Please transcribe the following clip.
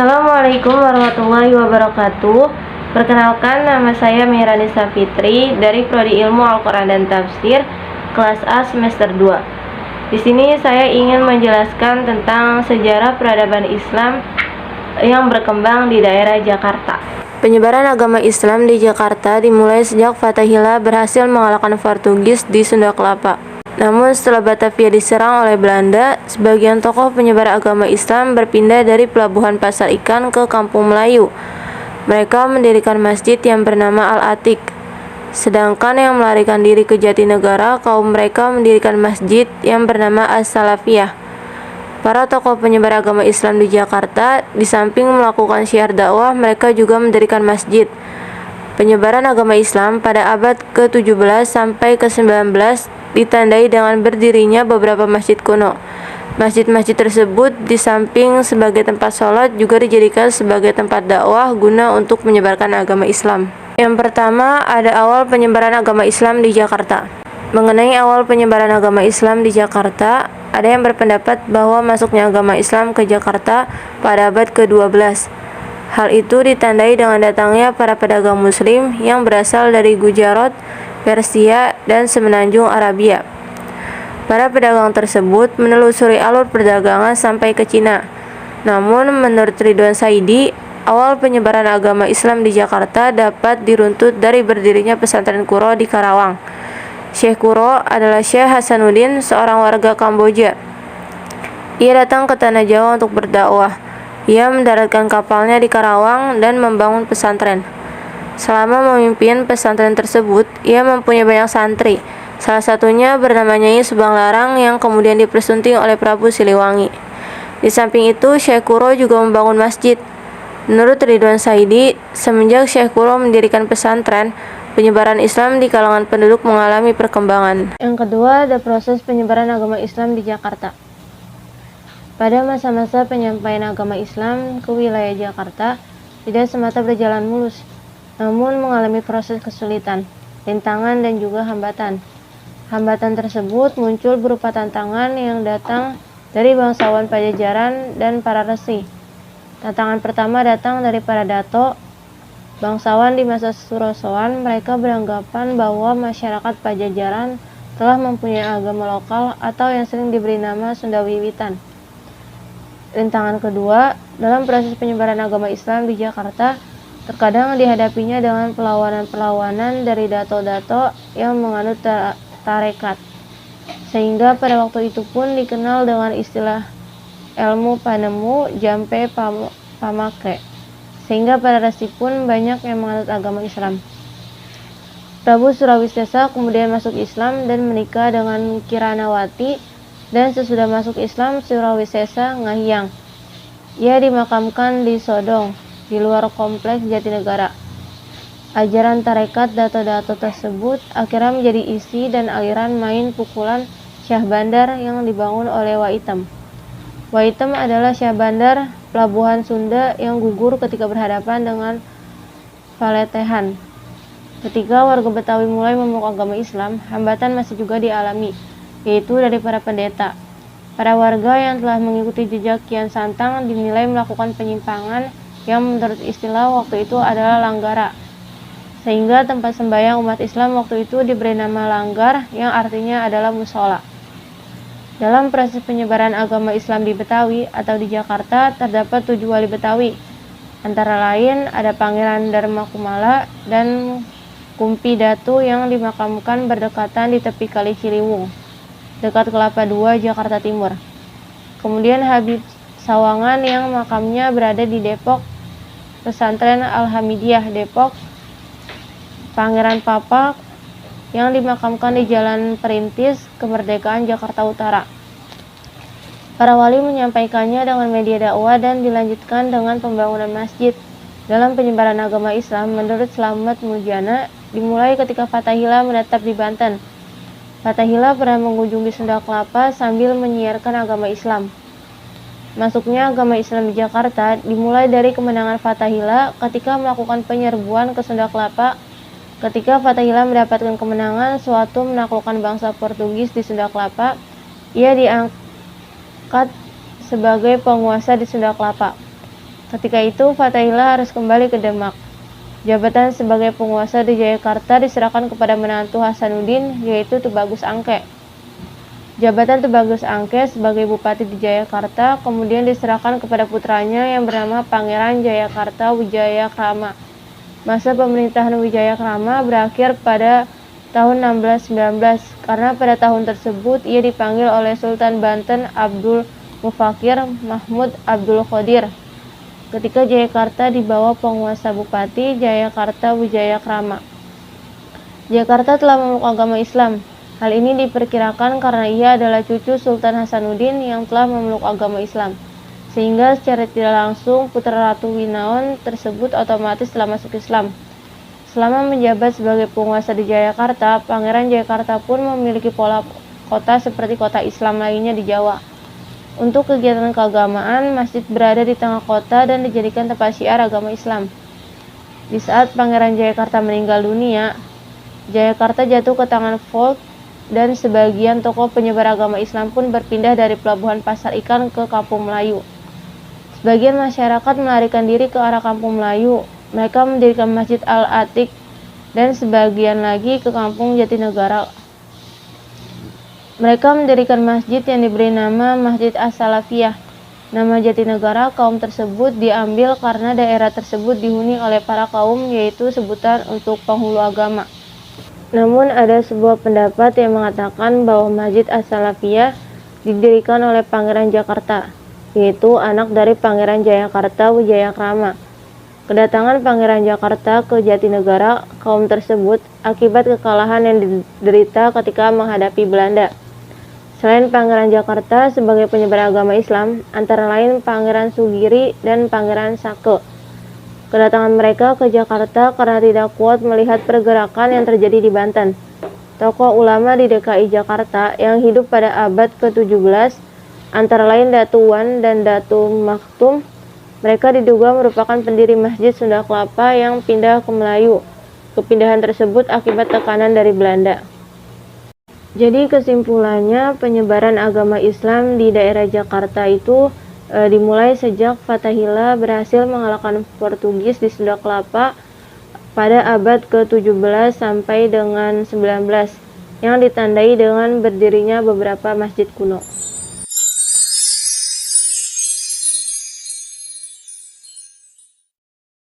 Assalamualaikum warahmatullahi wabarakatuh. Perkenalkan, nama saya Mehranisa Fitri dari Prodi Ilmu Al-Quran dan Tafsir kelas A semester 2. Di sini saya ingin menjelaskan tentang sejarah peradaban Islam yang berkembang di daerah Jakarta. Penyebaran agama Islam di Jakarta dimulai sejak Fathahillah berhasil mengalahkan Portugis di Sunda Kelapa. Namun setelah Batavia diserang oleh Belanda, sebagian tokoh penyebar agama Islam berpindah dari pelabuhan Pasar Ikan ke Kampung Melayu. Mereka mendirikan masjid yang bernama Al-Atiq. Sedangkan yang melarikan diri ke Jatinegara, kaum mereka mendirikan masjid yang bernama As-Salafiyah. Para tokoh penyebar agama Islam di Jakarta, di samping melakukan syiar dakwah, mereka juga mendirikan masjid. Penyebaran agama Islam pada abad ke-17 sampai ke-19 ditandai dengan berdirinya beberapa masjid kuno. Masjid-masjid tersebut di samping sebagai tempat sholat juga dijadikan sebagai tempat dakwah guna untuk menyebarkan agama Islam. Yang pertama, ada awal penyebaran agama Islam di Jakarta. Mengenai awal penyebaran agama Islam di Jakarta, ada yang berpendapat bahwa masuknya agama Islam ke Jakarta pada abad ke-12. Hal itu ditandai dengan datangnya para pedagang muslim yang berasal dari Gujarat, Persia, dan semenanjung Arabia. Para pedagang tersebut menelusuri alur perdagangan sampai ke Cina. Namun menurut Ridwan Saidi, awal penyebaran agama Islam di Jakarta dapat diruntut dari berdirinya pesantren Quro di Karawang. Syekh Quro adalah Syekh Hasanuddin, seorang warga Kamboja. Ia datang ke Tanah Jawa untuk berdakwah. Ia mendaratkan kapalnya di Karawang dan membangun pesantren. Selama memimpin pesantren tersebut, ia mempunyai banyak santri. Salah satunya bernama Nyai Subang Larang yang kemudian dipersunting oleh Prabu Siliwangi. Di samping itu, Syekh Quro juga membangun masjid. Menurut Ridwan Saidi, semenjak Syekh Quro mendirikan pesantren, penyebaran Islam di kalangan penduduk mengalami perkembangan. Yang kedua, ada proses penyebaran agama Islam di Jakarta. Pada masa-masa penyampaian agama Islam ke wilayah Jakarta, tidak semata berjalan mulus, namun mengalami proses kesulitan, rintangan, dan juga hambatan. Hambatan tersebut muncul berupa tantangan yang datang dari bangsawan Pajajaran dan para resi. Tantangan pertama datang dari para dato, bangsawan di masa Surosoan. Mereka beranggapan bahwa masyarakat Pajajaran telah mempunyai agama lokal atau yang sering diberi nama Sunda Wiwitan. Rintangan kedua, dalam proses penyebaran agama Islam di Jakarta, terkadang dihadapinya dengan perlawanan-perlawanan dari dato-dato yang menganut tarekat, sehingga pada waktu itu pun dikenal dengan istilah ilmu panemu jampe pamake, sehingga para resi pun banyak yang menganut agama Islam. Prabu Surawisesa kemudian masuk Islam dan menikah dengan Kiranawati, dan sesudah masuk Islam, Surawisesa ngahiang. Ia dimakamkan di Sodong, di luar kompleks Jatinegara. Ajaran tarekat dato-dato tersebut akhirnya menjadi isi dan aliran main pukulan Syah Bandar yang dibangun oleh Waitem. Waitem adalah Syah Bandar, pelabuhan Sunda yang gugur ketika berhadapan dengan Paletehan. Ketika warga Betawi mulai memeluk agama Islam, hambatan masih juga dialami, yaitu dari para pendeta. Para warga yang telah mengikuti jejak Kian Santang dinilai melakukan penyimpangan yang menurut istilah waktu itu adalah langgara, sehingga tempat sembahyang umat Islam waktu itu diberi nama langgar yang artinya adalah musola. Dalam proses penyebaran agama Islam di Betawi atau di Jakarta terdapat 7 wali Betawi, antara lain ada Pangeran Darmakumala dan Kumpi Datu yang dimakamkan berdekatan di tepi Kali Ciliwung, dekat Kelapa II, Jakarta Timur. Kemudian Habib Sawangan yang makamnya berada di Depok, Pesantren Al-Hamidiyah Depok. Pangeran Papak yang dimakamkan di Jalan Perintis, Kemerdekaan, Jakarta Utara. Para wali menyampaikannya dengan media dakwah dan dilanjutkan dengan pembangunan masjid. Dalam penyebaran agama Islam, menurut Slamet Muljana, dimulai ketika Fathahillah menetap di Banten. Fathahillah pernah mengunjungi Sunda Kelapa sambil menyiarkan agama Islam. Masuknya agama Islam di Jakarta dimulai dari kemenangan Fathahillah ketika melakukan penyerbuan ke Sunda Kelapa. Ketika Fathahillah mendapatkan kemenangan suatu menaklukkan bangsa Portugis di Sunda Kelapa, ia diangkat sebagai penguasa di Sunda Kelapa. Ketika itu Fathahillah harus kembali ke Demak. Jabatan sebagai penguasa di Jayakarta diserahkan kepada menantu Hasanuddin, yaitu Tubagus Angke. Jabatan Tubagus Angke sebagai Bupati di Jayakarta kemudian diserahkan kepada putranya yang bernama Pangeran Jayakarta Wijayakrama. Masa pemerintahan Wijayakrama berakhir pada tahun 1619 karena pada tahun tersebut ia dipanggil oleh Sultan Banten Abdul Mufakir Mahmud Abdul Qadir. Ketika Jayakarta di bawah penguasa Bupati Jayakarta Wijayakrama. Jayakarta telah memeluk agama Islam. Hal ini diperkirakan karena ia adalah cucu Sultan Hasanuddin yang telah memeluk agama Islam, sehingga secara tidak langsung putra Ratu Winaon tersebut otomatis telah masuk Islam. Selama menjabat sebagai penguasa di Jayakarta, Pangeran Jayakarta pun memiliki pola kota seperti kota Islam lainnya di Jawa. Untuk kegiatan keagamaan, masjid berada di tengah kota dan dijadikan tempat syiar agama Islam. Di saat Pangeran Jayakarta meninggal dunia, Jayakarta jatuh ke tangan Volk dan sebagian tokoh penyebar agama Islam pun berpindah dari pelabuhan Pasar Ikan ke Kampung Melayu. Sebagian masyarakat melarikan diri ke arah Kampung Melayu. Mereka mendirikan Masjid Al-Atiq dan sebagian lagi ke Kampung Jatinegara. Mereka mendirikan masjid yang diberi nama Masjid As-Salafiyah. Nama Jatinegara kaum tersebut diambil karena daerah tersebut dihuni oleh para kaum, yaitu sebutan untuk penghulu agama. Namun ada sebuah pendapat yang mengatakan bahwa Masjid As-Salafiyah didirikan oleh Pangeran Jakarta, yaitu anak dari Pangeran Jayakarta Wijayakrama. Kedatangan Pangeran Jakarta ke Jatinegara kaum tersebut akibat kekalahan yang diderita ketika menghadapi Belanda. Selain Pangeran Jakarta sebagai penyebar agama Islam, antara lain Pangeran Sugiri dan Pangeran Sake. Kedatangan mereka ke Jakarta karena tidak kuat melihat pergerakan yang terjadi di Banten. Tokoh ulama di DKI Jakarta yang hidup pada abad ke-17, antara lain Datu Wan dan Datu Maktum, mereka diduga merupakan pendiri Masjid Sunda Kelapa yang pindah ke Melayu. Kepindahan tersebut akibat tekanan dari Belanda. Jadi kesimpulannya, penyebaran agama Islam di daerah Jakarta itu dimulai sejak Fathahillah berhasil mengalahkan Portugis di Sunda Kelapa pada abad ke-17 sampai dengan 19 yang ditandai dengan berdirinya beberapa masjid kuno.